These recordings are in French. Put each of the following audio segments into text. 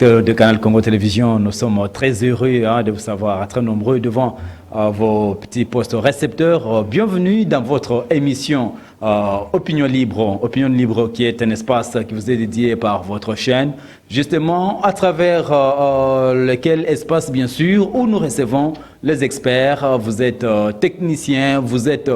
De Canal Congo Télévision, nous sommes très heureux de vous savoir, très nombreux devant vos petits postes récepteurs. Bienvenue dans votre émission Opinion Libre qui est un espace qui vous est dédié par votre chaîne, justement à travers lequel espace bien sûr où nous recevons les experts. Vous êtes technicien, vous êtes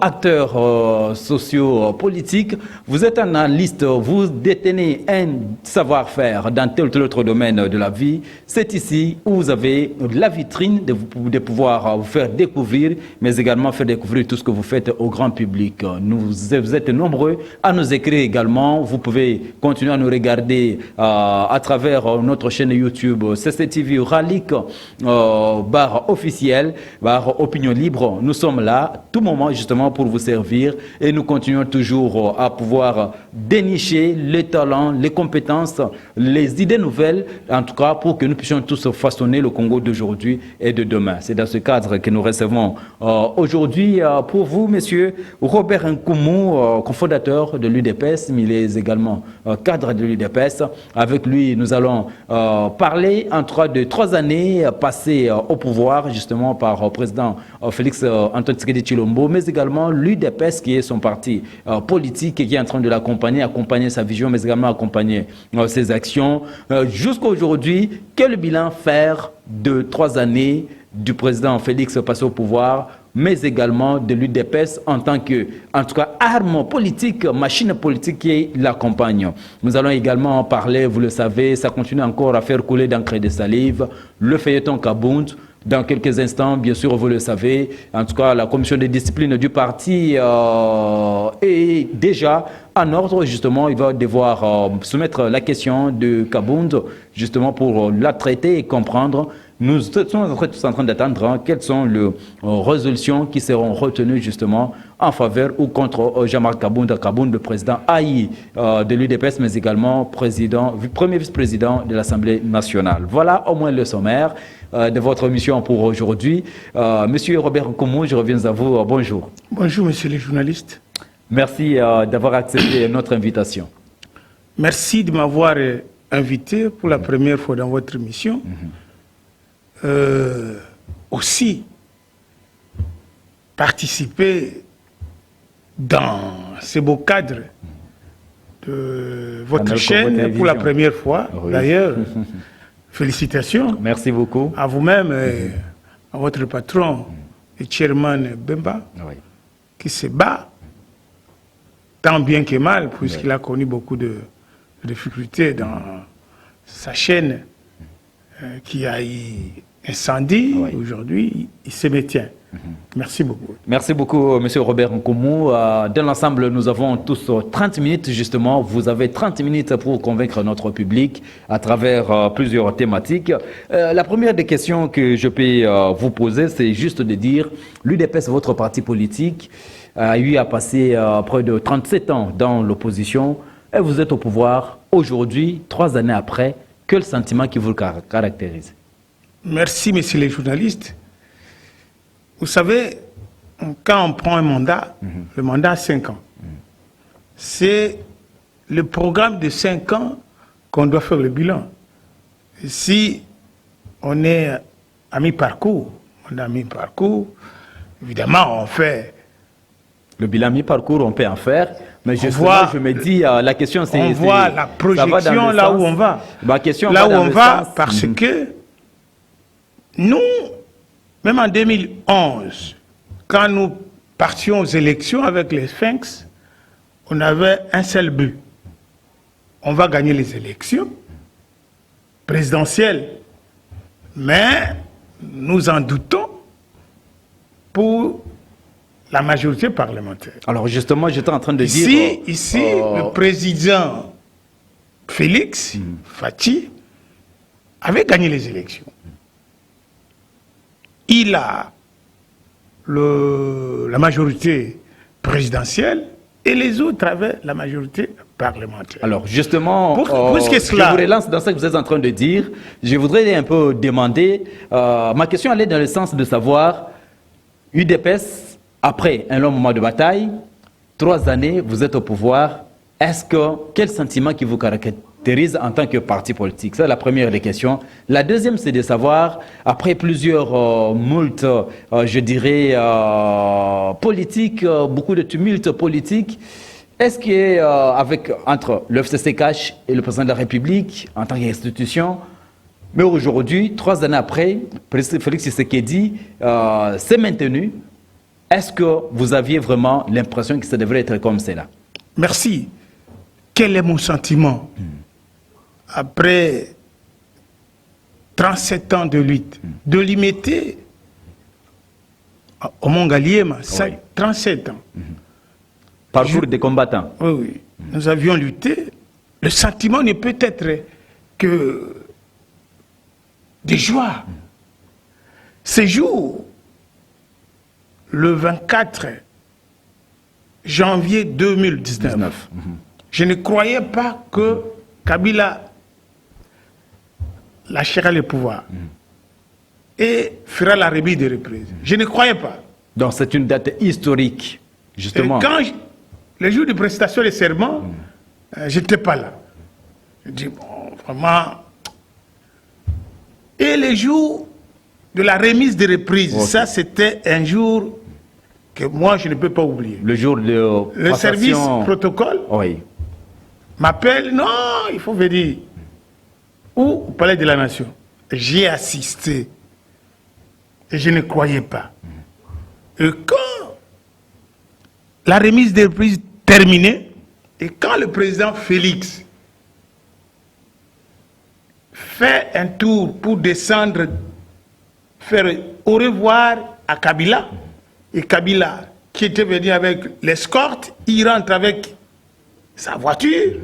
acteur socio-politique, vous êtes analyste, vous détenez un savoir-faire dans tel ou tel autre domaine de la vie. C'est ici où vous avez la vitrine de pouvoir vous faire découvrir, mais également faire découvrir tout ce que vous faites au grand public. Vous êtes nombreux à nous écrire également. Vous pouvez continuer à nous regarder à travers notre chaîne YouTube CCTV Ralik barre officiel, barre Opinion Libre. Nous sommes là tout moment justement pour vous servir et nous continuons toujours à pouvoir dénicher les talents, les compétences, les idées nouvelles, en tout cas pour que nous puissions tous façonner le Congo d'aujourd'hui et de demain. C'est dans ce cadre que nous recevons aujourd'hui pour vous, monsieur Robert Nkoumou, cofondateur de l'UDPS, mais il est également cadre de l'UDPS. Avec lui, nous allons parler en tout cas de 3 années passées au pouvoir, justement par le président Félix Antoine Tshisekedi Tshilombo, mais également l'UDPS qui est son parti politique et qui est en train de l'accompagner, accompagner sa vision, mais également accompagner ses actions. Jusqu'à aujourd'hui, quel bilan faire de 3 années du président Félix passé au pouvoir, mais également de l'UDPS en tant que, en tout cas, arme politique, machine politique qui l'accompagne. Nous allons également parler, vous le savez, ça continue encore à faire couler d'encre et de salive, le feuilleton Kabound. Dans quelques instants, bien sûr, vous le savez, en tout cas, la commission de discipline du parti est déjà en ordre, justement. Il va devoir soumettre la question de Kabound, justement, pour la traiter et comprendre. Nous sommes tous en train d'attendre quelles sont les résolutions qui seront retenues justement en faveur ou contre Jean-Marc Kabound, le président haï de l'UDPS, mais également premier vice-président de l'Assemblée nationale. Voilà au moins le sommaire de votre émission pour aujourd'hui. Monsieur Robert Nkoumou, je reviens à vous. Bonjour. Bonjour, monsieur le journaliste. Merci d'avoir accepté notre invitation. Merci de m'avoir invité pour la première fois dans votre émission. Aussi participer dans ce beau cadre de votre chaîne pour la première fois. Oui. D'ailleurs, félicitations. Merci beaucoup. À vous-même, à votre patron, le chairman Bemba, oui, qui se bat tant bien que mal, puisqu'il a connu beaucoup de difficultés dans sa chaîne qui a eu incendie. Oui. Aujourd'hui, il se maintient. Merci beaucoup. Merci beaucoup, M. Robert Nkoumou. Dans l'ensemble, nous avons tous 30 minutes, justement. Vous avez 30 minutes pour convaincre notre public à travers plusieurs thématiques. La première des questions que je peux vous poser, c'est juste de dire, l'UDPS, votre parti politique, a eu à passer près de 37 ans dans l'opposition et vous êtes au pouvoir aujourd'hui, 3 années après. Quel sentiment qui vous caractérise? Merci, messieurs les journalistes. Vous savez, quand on prend un mandat, le mandat a 5 ans. C'est le programme de 5 ans qu'on doit faire le bilan. Et si on est à mi-parcours, évidemment, on fait... Le bilan mi-parcours, on peut en faire. Mais justement, je me dis, la question c'est... On voit la projection là où on va. Ma question là où on va, parce que nous, même en 2011, quand nous partions aux élections avec les Sphinx, on avait un seul but. On va gagner les élections présidentielles. Mais nous en doutons pour la majorité parlementaire. Alors justement, j'étais en train de dire... Ici, le président Félix Faty avait gagné les élections. Il a la majorité présidentielle et les autres avaient la majorité parlementaire. Alors justement, je vous relance dans ce que vous êtes en train de dire. Je voudrais un peu demander, ma question allait dans le sens de savoir, UDPS, après un long moment de bataille, 3 années, vous êtes au pouvoir. Quel sentiment qui vous caractérise en tant que parti politique? C'est la première des questions. La deuxième, c'est de savoir, après plusieurs moultes, je dirais, politiques, beaucoup de tumultes politiques, est-ce qu'avec entre le FCC-CACH et le président de la République, en tant qu'institution, mais aujourd'hui, 3 années après, Félix Tshisekedi s'est maintenu, est-ce que vous aviez vraiment l'impression que ça devrait être comme cela? Merci. Quel est mon sentiment après 37 ans de lutte, de limiter au Mongaliema, 37 ans. Parcours des combattants. Oui, oui. Nous avions lutté. Le sentiment ne peut être que de joie. Ce jour, le 24 janvier 2019, je ne croyais pas que Kabila lâchera le pouvoir et fera la remise des reprises. Je ne croyais pas. Donc c'est une date historique, justement. Et quand le jour de prestation de serment, je n'étais pas là. Je dis, bon, vraiment. Et le jour de la remise des reprises, ça c'était un jour que moi je ne peux pas oublier. Le jour de le service protocole m'appelle, non, il faut venir. Ou au Palais de la Nation. J'ai assisté. Et je ne croyais pas. Et quand la remise des reprises terminée, et quand le président Félix fait un tour pour descendre, faire au revoir à Kabila, et Kabila, qui était venu avec l'escorte, il rentre avec sa voiture.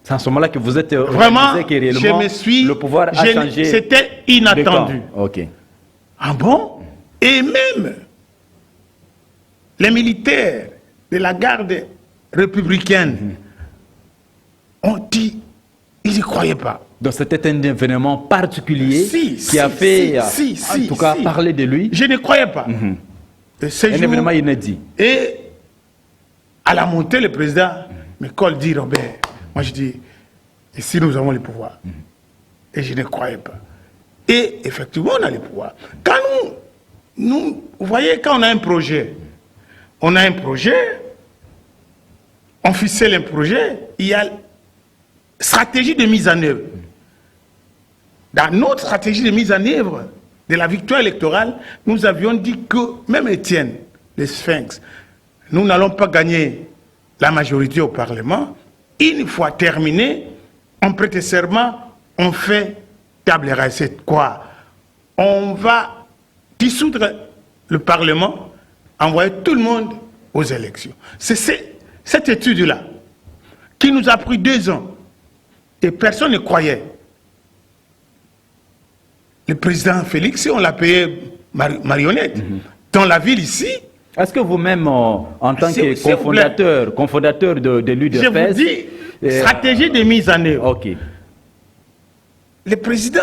C'est à ce moment-là que vous êtes vraiment, que je me suis, le pouvoir a changé. C'était inattendu. Ok. Ah bon? Et même les militaires de la garde républicaine ont dit, ils n'y croyaient pas. Donc c'était un événement particulier qui a fait, en tout cas, parler de lui. Je ne croyais pas. Un événement inédit. Et à la montée, le président me colle, dit, Robert, moi je dis, ici nous avons le pouvoir. Et je ne croyais pas. Et effectivement, on a le pouvoir. Quand vous voyez, quand on a un projet, on ficelle un projet, il y a stratégie de mise en œuvre. Dans notre stratégie de mise en œuvre de la victoire électorale, nous avions dit que, même Étienne, le Sphinx, nous n'allons pas gagner la majorité au Parlement. Une fois terminé, on prête serment, on fait table rase. Quoi? On va dissoudre le Parlement, envoyer tout le monde aux élections. C'est cette étude-là qui nous a pris 2 ans et personne ne croyait. Le président Félix, on l'a payé marionnette. Dans la ville ici. Est-ce que vous-même, en tant que cofondateur de l'UDFS... Je vous dis, stratégie de mise en œuvre. Ok. Le président,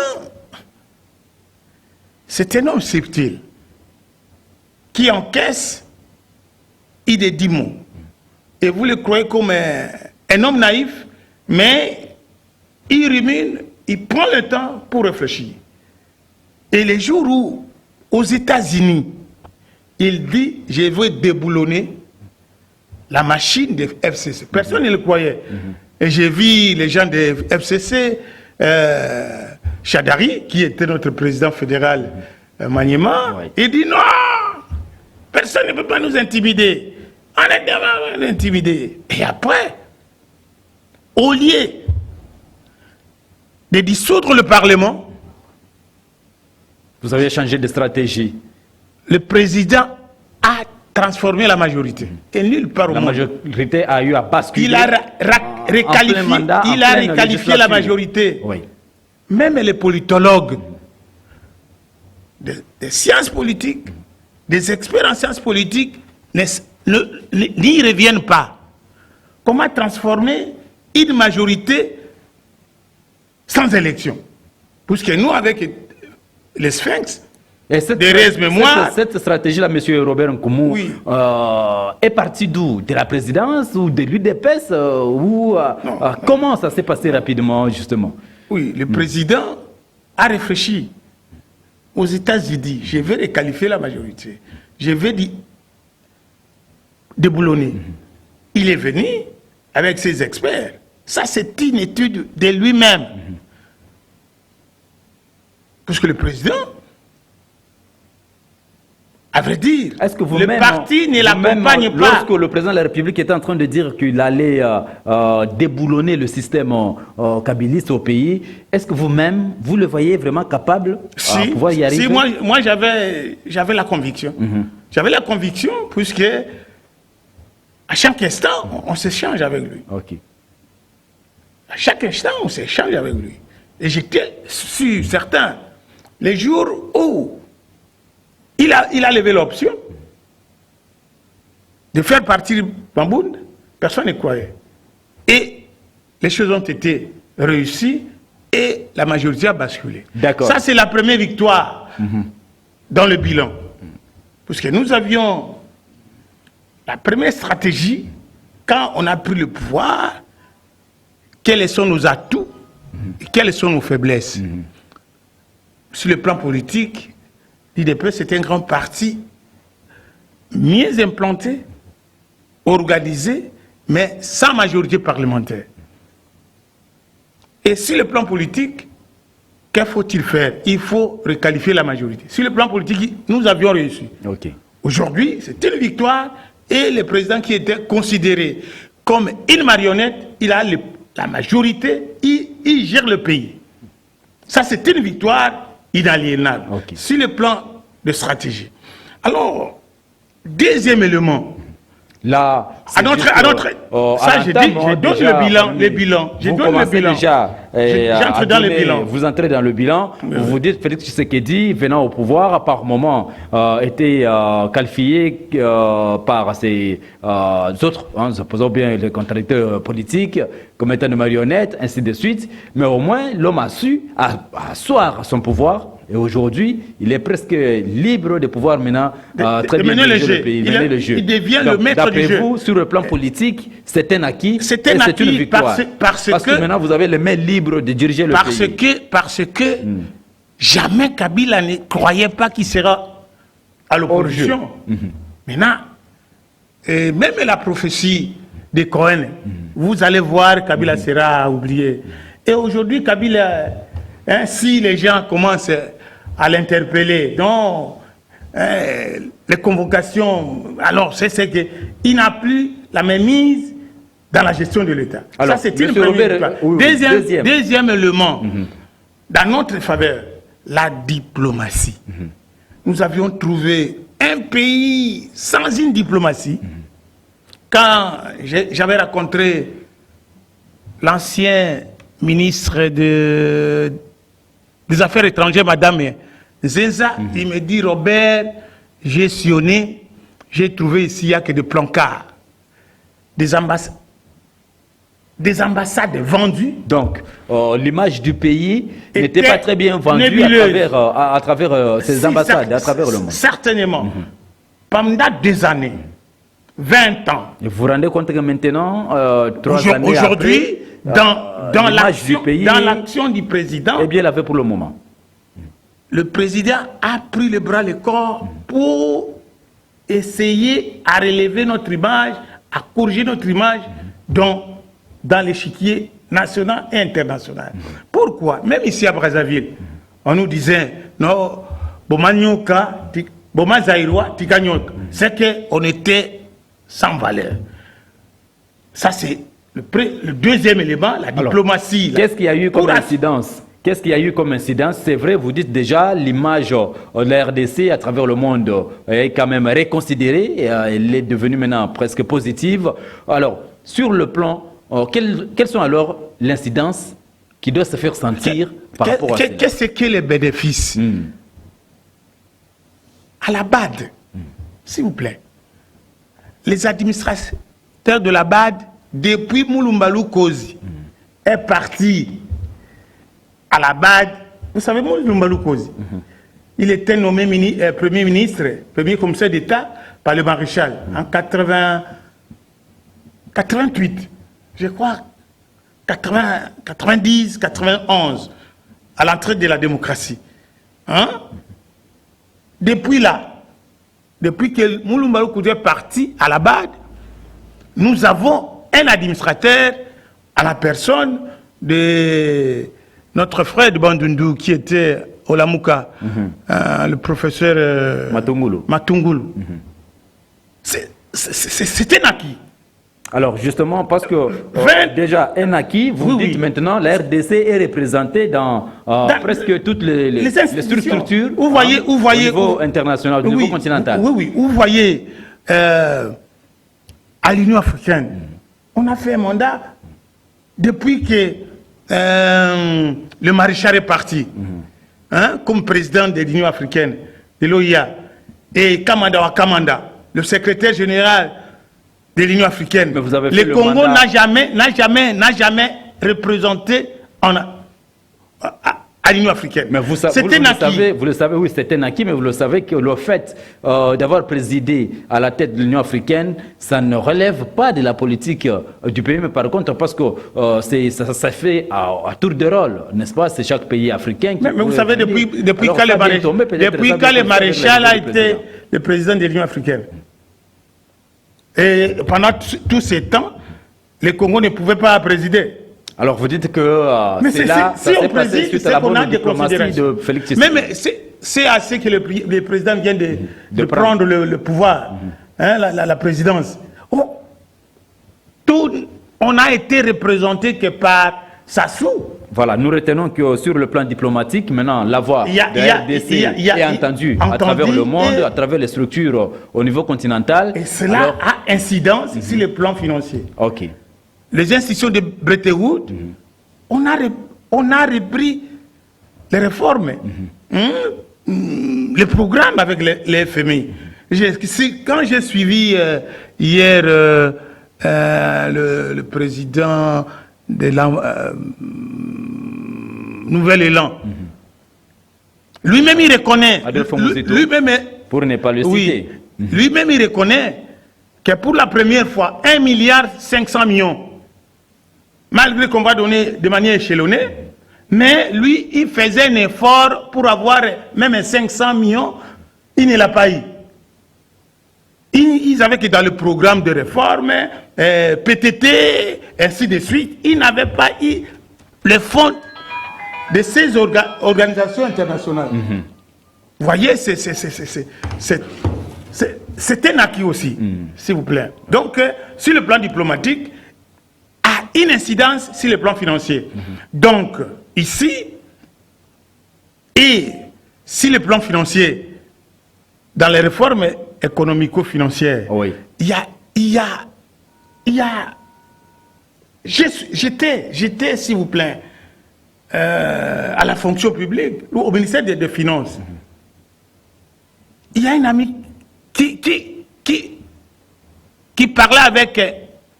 c'est un homme subtil qui encaisse, il est 10 mots. Et vous le croyez comme un homme naïf, mais il rumine, il prend le temps pour réfléchir. Et les jours où, aux États-Unis, il dit, je vais déboulonner la machine de FCC. Personne ne le croyait. Et j'ai vu les gens de FCC, Chadari, qui était notre président fédéral Maniema, il dit non, personne ne peut pas nous intimider. On est devant intimider. Et après, au lieu de dissoudre le Parlement, vous avez changé de stratégie. Le président a transformé la majorité. Et nulle part au monde. La majorité a eu à basculer. Il a requalifié la majorité. Oui. Même les politologues des sciences politiques, des experts en sciences politiques, n'y reviennent pas. Comment transformer une majorité sans élection? Puisque nous, avec les Sphinx, Cette stratégie-là, M. Robert Nkoumou, oui. Est partie d'où? De la présidence ou de l'UDPS comment ça s'est passé rapidement, justement? Oui, le président a réfléchi. Aux États-Unis, je vais requalifier la majorité. Je vais déboulonner. Il est venu avec ses experts. Ça, c'est une étude de lui-même. Parce que le président, à vrai dire, le parti ne l'accompagne pas. Lorsque le président de la République était en train de dire qu'il allait déboulonner le système kabiliste au pays, est-ce que vous-même, vous le voyez vraiment capable de pouvoir y arriver? Si, moi j'avais la conviction. J'avais la conviction puisque à chaque instant, on s'échange avec lui. Okay. À chaque instant, on s'échange avec lui. Et j'étais sûr, certain, les jours où il a levé l'option de faire partir Bamboun, personne ne croyait. Et les choses ont été réussies et la majorité a basculé. Ça, c'est la première victoire dans le bilan. Parce que nous avions la première stratégie, quand on a pris le pouvoir, quels sont nos atouts et quelles sont nos faiblesses. Sur le plan politique, l'IDP, c'est un grand parti mieux implanté, organisé, mais sans majorité parlementaire. Et sur le plan politique, que faut-il faire? Il faut requalifier la majorité. Sur le plan politique, nous avions réussi. Aujourd'hui, c'est une victoire et le président qui était considéré comme une marionnette, il a la majorité, il gère le pays. Ça, c'est une victoire inaliénable sur le plan de stratégie. Alors, deuxième élément. Là, ça, je donne le bilan. Je donne le bilan. J'entre dans le bilan. Vous entrez dans le bilan. Vous dites Félix Tshisekedi, venant au pouvoir, par moment, était qualifié par ses autres, supposons bien les contradicteurs politiques, comme étant une marionnette, ainsi de suite. Mais au moins, l'homme a su asseoir son pouvoir. Et aujourd'hui, il est presque libre de pouvoir maintenant très bien mener le pays, mener le jeu. Il devient le maître du jeu. D'après vous, sur le plan politique, c'est un acquis. C'est une victoire. Parce que maintenant, vous avez les mains libres de diriger le pays. Parce que jamais Kabila ne croyait pas qu'il sera à l'opposition. Maintenant, même la prophétie de Cohen, vous allez voir, Kabila sera oublié. Et aujourd'hui, Kabila, si les gens commencent à l'interpeller, donc les convocations, alors c'est qu'il n'a plus la même mise dans la gestion de l'État. Ça, c'est une première victoire. Deuxième élément, dans notre faveur, la diplomatie. Nous avions trouvé un pays sans une diplomatie. Quand j'avais rencontré l'ancien ministre des Affaires étrangères, Madame Zenza, il me dit, Robert, j'ai sillonné, j'ai trouvé ici, il n'y a que des plancards, des ambassades vendues. Donc, l'image du pays n'était pas très bien vendue à travers ces ambassades, à travers le monde. Certainement. Pendant des années, 20 ans. Et vous vous rendez compte que maintenant, 3 années aujourd'hui, dans l'action du président, eh bien, il avait pour le moment. Le président a pris le bras le corps pour essayer à relever notre image, à corriger notre image dans l'échiquier national et international. Pourquoi? Même ici à Brazzaville, on nous disait, non, Bomanyoka, Bomazaïroa, Tiganyoka. C'est qu'on était sans valeur. Ça, c'est le deuxième élément, la diplomatie. Qu'est-ce qu'il y a eu comme incidence? Qu'est-ce qu'il y a eu comme incidence? C'est vrai, vous dites déjà, l'image de la RDC à travers le monde est quand même reconsidérée. Elle est devenue maintenant presque positive. Alors, sur le plan, quelles sont alors l'incidence qui doit se faire sentir par rapport à cela? Qu'est-ce que les bénéfices? À la BAD, s'il vous plaît, les administrateurs de la BAD, depuis Moulumbalou Kozi, est parti à la BAD. Vous savez, Moulumbalou Kozi, il était nommé Premier ministre, Premier commissaire d'État par le maréchal en 88, je crois, 90, 91, à l'entrée de la démocratie. Hein? Depuis là, depuis que Mouloumba Koudou est parti à la BAD, nous avons un administrateur à la personne de notre frère de Bandundu qui était au Lamouka, le professeur Matungulu. C'était un acquis. Alors justement, parce que déjà un acquis, vous dites maintenant la RDC est représentée dans presque toutes les structures vous voyez, au niveau international, au niveau continental. Oui, vous voyez, à l'Union africaine, on a fait un mandat depuis que le maréchal est parti, comme président de l'Union africaine, de l'OIA, et Kamanda Wakamanda, le secrétaire général de l'Union africaine. Le Congo n'a jamais représenté à l'Union africaine. Mais vous le savez, oui, c'est un acquis, mais vous le savez que le fait d'avoir présidé à la tête de l'Union africaine, ça ne relève pas de la politique du pays, mais par contre, parce que ça fait à tour de rôle, n'est-ce pas? C'est chaque pays africain qui... Mais vous savez, depuis quand le maréchal a été le président de l'Union africaine, et pendant tous ces temps, le Congo ne pouvait pas présider. Alors vous dites que c'est là, si on préside, c'est qu'on a des considérations. De Félix Tshisekedi. Mais c'est assez que le président vient de prendre le pouvoir, la présidence. On a été représenté que par Sassou. Voilà, nous retenons que sur le plan diplomatique, maintenant, la voix de RDC est entendue à travers le monde, à travers les structures au niveau continental. Et cela a incidence sur le plan financier. Ok. Les institutions de Bretton Woods, on a repris les réformes, les programmes avec les FMI. Quand j'ai suivi hier le président de la Nouvel Élan, lui-même il reconnaît, pour ne pas le citer, lui-même il reconnaît que pour la première fois 1,5 milliard, malgré qu'on va donner de manière échelonnée, mais lui, il faisait un effort pour avoir même 500 millions, il ne l'a pas eu. Ils avaient que dans le programme de réforme, PTT, ainsi de suite, ils n'avaient pas eu les fonds de ces organisations internationales. Vous voyez, c'est un acquis aussi, s'il vous plaît. Donc, sur le plan diplomatique, une incidence sur le plan financier. Donc, ici, et sur le plan financier, dans les réformes économico-financières, j'étais, s'il vous plaît, à la fonction publique, au ministère des Finances. Il y a un ami qui parlait avec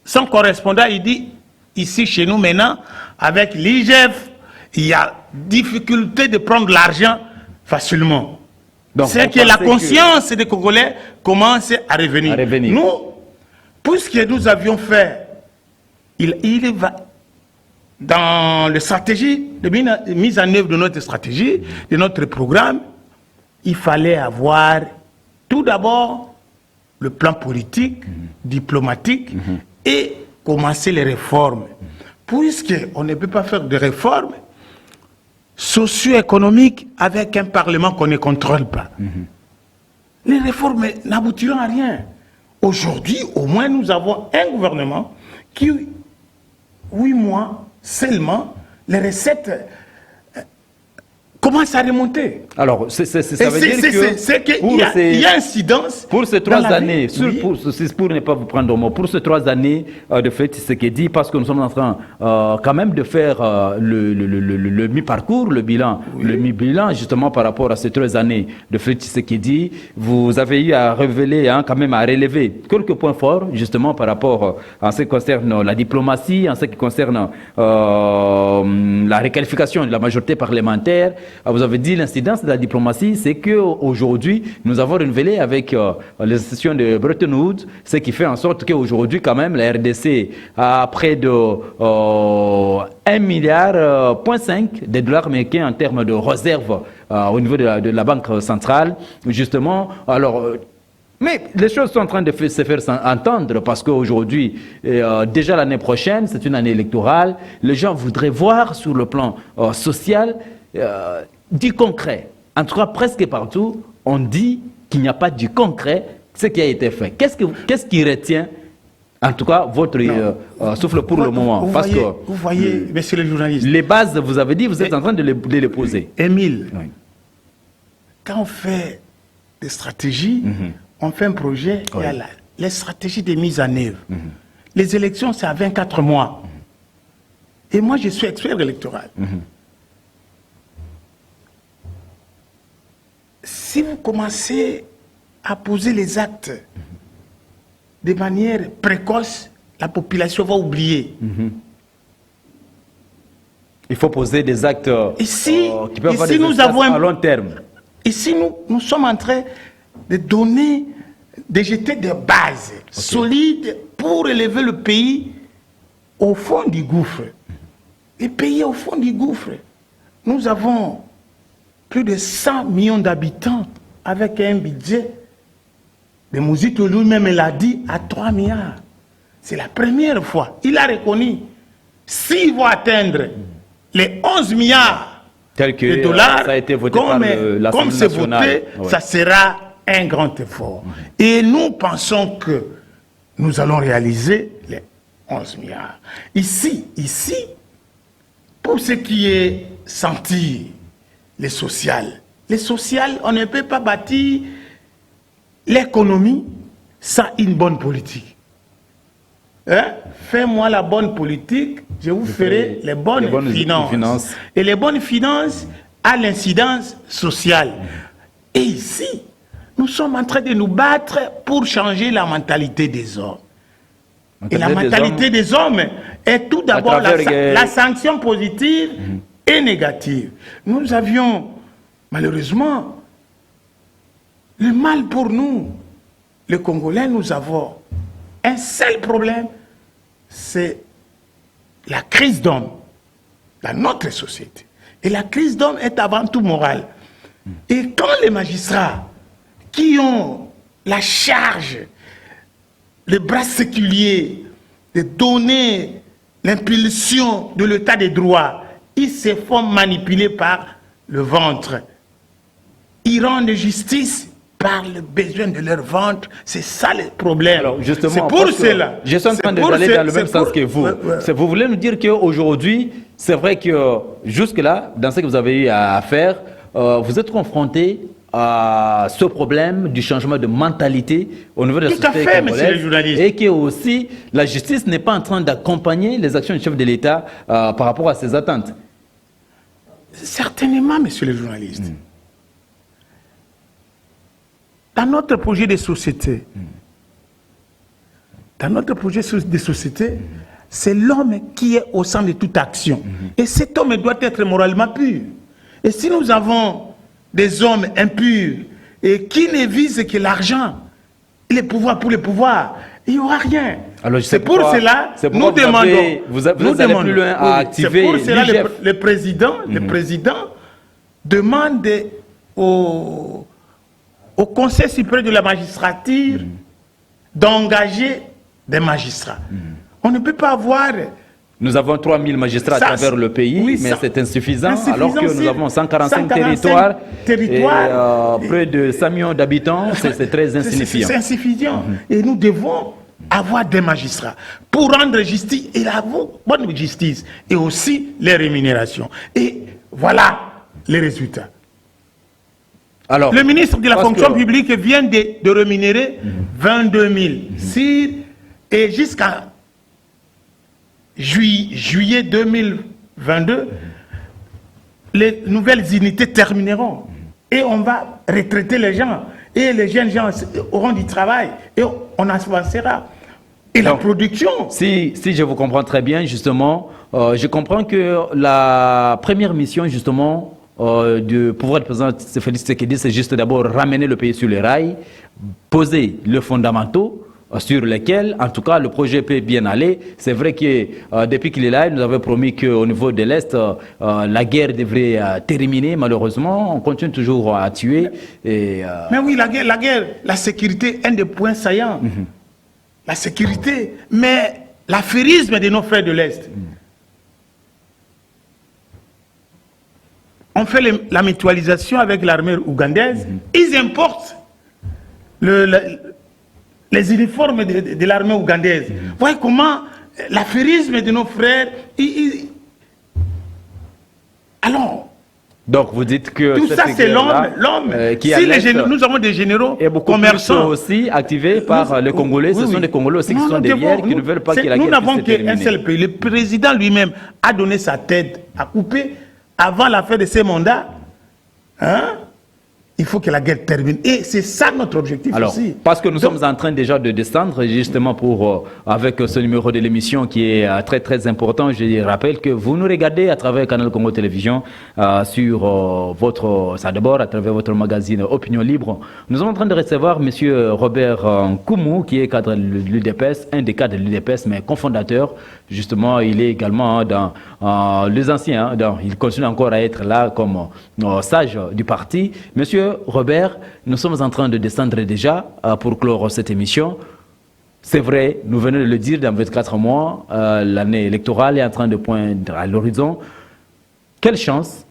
son correspondant, il dit, ici, chez nous, maintenant, avec l'IGF, il y a difficulté de prendre l'argent facilement. C'est que la conscience des Congolais commence à revenir. Nous, puisque nous avions fait, il va dans la stratégie, de mise en œuvre de notre stratégie, de notre programme, il fallait avoir tout d'abord le plan politique, diplomatique, et commencer les réformes. Puisqu'on ne peut pas faire de réformes socio-économiques avec un Parlement qu'on ne contrôle pas. Les réformes n'aboutiront à rien. Aujourd'hui, au moins, nous avons un gouvernement qui, 8 mois seulement, les recettes commencent à remonter. Alors, ça veut dire qu'il y a incidence. Pour ces 3 années, pour ne pas vous prendre au mot, pour ces 3 années de fait, ce qui est dit, parce que nous sommes en train quand même de faire le mi-parcours, le mi-bilan, justement par rapport à ces 3 années de fait, ce qui est dit, vous avez eu à révéler, quand même à relever quelques points forts, justement par rapport en ce qui concerne la diplomatie, en ce qui concerne la requalification de la majorité parlementaire, vous avez dit l'incidence de la diplomatie, c'est qu'aujourd'hui, nous avons renouvelé avec les institutions de Bretton Woods, ce qui fait en sorte qu'aujourd'hui, quand même, la RDC a près de 1,5 milliard de dollars américains en termes de réserves au niveau de la Banque centrale. Justement, alors... mais les choses sont en train de se faire entendre parce qu'aujourd'hui, déjà l'année prochaine, c'est une année électorale. Les gens voudraient voir sur le plan social du concret. En tout cas, presque partout, on dit qu'il n'y a pas du concret ce qui a été fait. Qu'est-ce qui retient, en tout cas, votre souffle pour le moment? Vous voyez, monsieur le journaliste. Les bases, vous avez dit, vous êtes en train de les poser. Émile, oui. Quand on fait des stratégies, on fait un projet, il y a les stratégies de mise en œuvre. Les élections, c'est à 24 mois. Et moi, je suis expert électoral. Si vous commencez à poser les actes de manière précoce, la population va oublier. Il faut poser des actes qui peuvent avoir des effets à long terme. Ici, nous sommes en train de donner, de jeter des bases solides pour élever le pays au fond du gouffre. Le pays au fond du gouffre. Nous avons plus de 100 millions d'habitants avec un budget de Mouzito lui-même l'a dit à 3 milliards. C'est la première fois. Il a reconnu. S'ils vont atteindre les 11 milliards de dollars, ça a été voté comme c'est voté, ça sera un grand effort. Et nous pensons que nous allons réaliser les 11 milliards. Ici, pour ce qui est sentir les sociales, on ne peut pas bâtir l'économie sans une bonne politique. Fais-moi la bonne politique, je vous ferai les bonnes finances. Et les bonnes finances à l'incidence sociale. Et ici, nous sommes en train de nous battre pour changer la mentalité des hommes. Et la mentalité des hommes est tout d'abord la sanction positive et négative. Nous avions, malheureusement, le mal pour nous. Les Congolais, nous avons un seul problème, c'est la crise d'homme dans notre société. Et la crise d'homme est avant tout morale. Et quand les magistrats qui ont la charge, le bras séculier de donner l'impulsion de l'état des droits, ils se font manipuler par le ventre. Ils rendent justice par le besoin de leur ventre, c'est ça le problème. Alors justement, c'est pour cela. Je suis en train d'aller dans le même sens que vous. Vous voulez nous dire qu'aujourd'hui, c'est vrai que jusque-là, dans ce que vous avez eu à faire, vous êtes confronté à ce problème du changement de mentalité au niveau de la société congolaise, et que aussi la justice n'est pas en train d'accompagner les actions du chef de l'État par rapport à ses attentes. Certainement, monsieur le journaliste. Dans notre projet de société, c'est l'homme qui est au centre de toute action. Et cet homme doit être moralement pur. Et si nous avons des hommes impurs et qui ne visent que l'argent, les pouvoirs pour les pouvoirs, il n'y aura rien. C'est pour cela que nous demandons. Vous allez plus loin à activer l'IGF. C'est pour cela que le président demande au Conseil supérieur de la magistrature d'engager des magistrats. On ne peut pas avoir... Nous avons 3000 magistrats à travers le pays, mais c'est insuffisant, alors que nous avons 145 territoires et près de 100 millions d'habitants, c'est très insignifiant. C'est insuffisant. Et nous devons avoir des magistrats pour rendre justice et la bonne justice, et aussi les rémunérations. Et voilà les résultats. Alors, le ministre de la fonction publique vient de rémunérer 22 000 et jusqu'à juillet 2022, les nouvelles unités termineront et on va retraiter les gens et les jeunes gens auront du travail et on avancera. Et donc, la production... Si je vous comprends très bien, justement, je comprends que la première mission, justement, du pouvoir du président Félix Tshisekedi, c'est juste d'abord ramener le pays sur les rails, poser les fondamentaux sur lesquels, en tout cas, le projet peut bien aller. C'est vrai que depuis qu'il est là, il nous avait promis qu'au niveau de l'Est, la guerre devrait terminer. Malheureusement, on continue toujours à tuer. Et, Mais oui, la guerre, la sécurité, un des points saillants. La sécurité, mais l'affairisme de nos frères de l'Est. On fait la mutualisation avec l'armée ougandaise. Ils importent les uniformes de l'armée ougandaise. Vous voyez comment l'affairisme de nos frères... Alors... Donc vous dites que... Tout ça, c'est l'homme. Nous avons des généraux et beaucoup commerçants aussi activés par les Congolais. Ce sont des Congolais aussi qui sont derrière, qui ne veulent pas que la guerre Nous n'avons puisse se qu'un seul pays. Le président lui-même a donné sa tête à couper avant la fin de ses mandats. Hein? Il faut que la guerre termine. Et c'est ça notre objectif aussi. Parce que nous sommes en train déjà de descendre, justement, avec ce numéro de l'émission qui est très très important. Je rappelle que vous nous regardez à travers Canal Congo Télévision, sur d'abord à travers votre magazine Opinion Libre. Nous sommes en train de recevoir M. Robert Nkoumou, qui est cadre de l'UDPS, un des cadres de l'UDPS, mais cofondateur. Justement, il est également dans les anciens. Il continue encore à être là comme sage du parti. Monsieur Robert, nous sommes en train de descendre déjà pour clore cette émission. C'est vrai, nous venons de le dire, dans 24 mois, l'année électorale est en train de poindre à l'horizon. Quelle chance,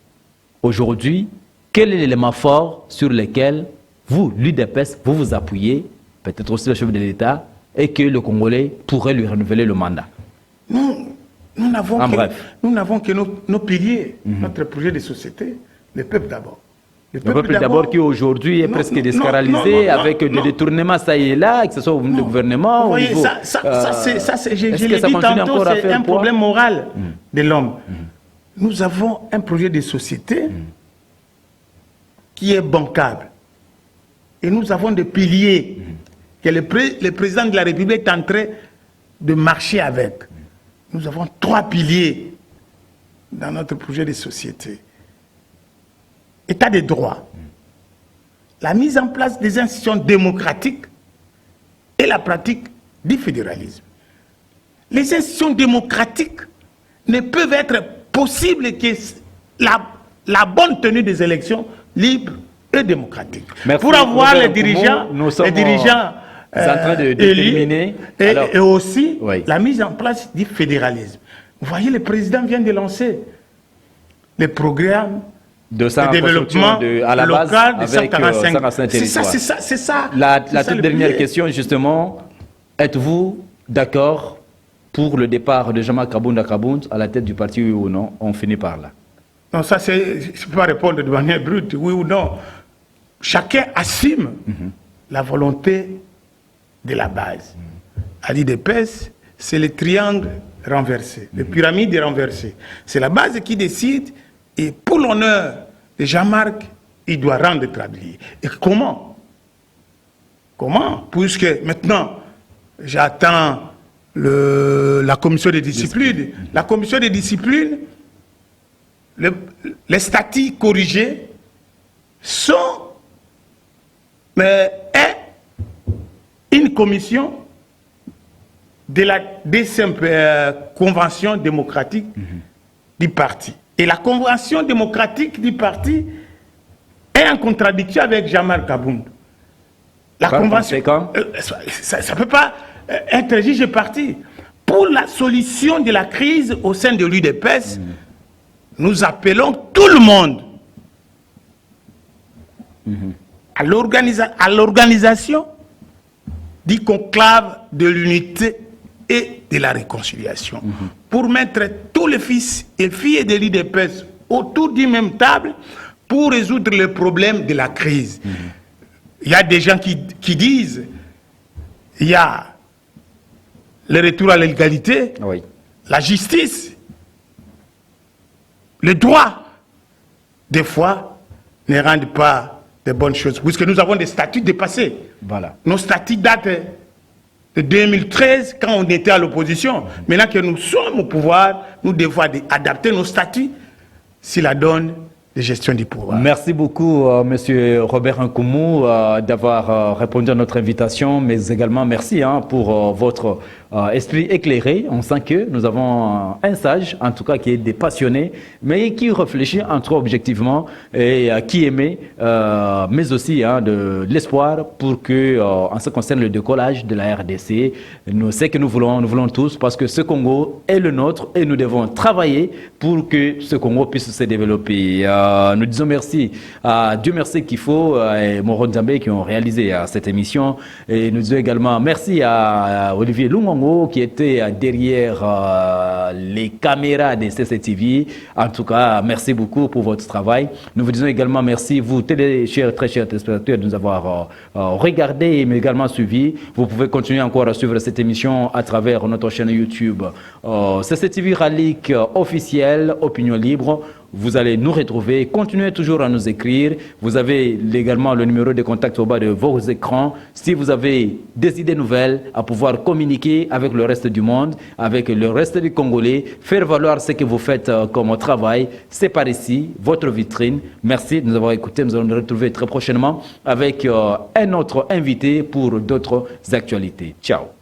aujourd'hui, quel est l'élément fort sur lequel vous, l'UDPS, vous vous appuyez, peut-être aussi le chef de l'État, et que le Congolais pourrait lui renouveler le mandat? Nous n'avons que nos piliers, notre projet de société, le peuple d'abord. Le peuple d'abord qui aujourd'hui est presque désacralisé avec des détournements ça et là, que ce soit au niveau du gouvernement. Vous voyez, je l'ai dit tantôt, c'est un problème moral de l'homme. Nous avons un projet de société qui est bancable. Et nous avons des piliers que le président de la République est en train de marcher avec. Nous avons 3 piliers dans notre projet de société. État de droit, la mise en place des institutions démocratiques et la pratique du fédéralisme. Les institutions démocratiques ne peuvent être possibles que la bonne tenue des élections libres et démocratiques. Merci. Pour avoir les dirigeants en train de déterminer et aussi la mise en place du fédéralisme. Vous voyez, le président vient de lancer les programmes de développement à la base local de 145 territoires. C'est ça. La toute dernière question, justement, êtes-vous d'accord pour le départ de Jean-Marc Kabunda à la tête du parti, oui ou non? On finit par là. Non, ça c'est... Je ne peux pas répondre de manière brute, oui ou non. Chacun assume la volonté de la base. À l'UDPS, c'est le triangle renversé, le pyramide renversée. C'est la base qui décide. Et pour l'honneur de Jean-Marc, il doit rendre le tablier. Et comment? Comment? Puisque maintenant, j'attends la commission de discipline. La commission de discipline, les statuts corrigés sont une commission de la deuxième convention démocratique du parti. Et la convention démocratique du parti est en contradiction avec Jean-Marc Kabunda. La convention, ça ne peut pas être jugé parti. Pour la solution de la crise au sein de l'UDPS, nous appelons tout le monde à l'organisation du conclave de l'unité et de la réconciliation, pour mettre tous les fils et filles de l'UDPS autour d'une même table pour résoudre le problème de la crise. Il y a des gens qui disent il y a le retour à l'égalité, la justice, le droit, des fois, ne rendent pas de bonnes choses, puisque nous avons des statuts dépassés. Voilà. Nos statuts datent de 2013, quand on était à l'opposition. Maintenant que nous sommes au pouvoir, nous devons adapter nos statuts si la donne de gestion du pouvoir. Merci beaucoup, Monsieur Robert Nkoumou, d'avoir répondu à notre invitation, mais également merci pour votre esprit éclairé. On sent que nous avons un sage, en tout cas qui est des passionnés, mais qui réfléchit entre eux objectivement et qui émet, mais aussi de l'espoir pour que, en ce qui concerne le décollage de la RDC, c'est que nous voulons tous, parce que ce Congo est le nôtre et nous devons travailler pour que ce Congo puisse se développer. Nous disons merci à Dieu merci qu'il faut et Moro Nzambe qui ont réalisé cette émission. Et nous disons également merci à Olivier Lungongo qui était derrière les caméras de CCTV. En tout cas, merci beaucoup pour votre travail. Nous vous disons également merci, vous, très chers téléspectateurs, de nous avoir regardé mais également suivi. Vous pouvez continuer encore à suivre cette émission à travers notre chaîne YouTube CCTV Ralik officiel, Opinion Libre. Vous allez nous retrouver, continuez toujours à nous écrire. Vous avez également le numéro de contact au bas de vos écrans. Si vous avez des idées nouvelles à pouvoir communiquer avec le reste du monde, avec le reste des Congolais, faire valoir ce que vous faites comme travail, c'est par ici, votre vitrine. Merci de nous avoir écoutés. Nous allons nous retrouver très prochainement avec un autre invité pour d'autres actualités. Ciao.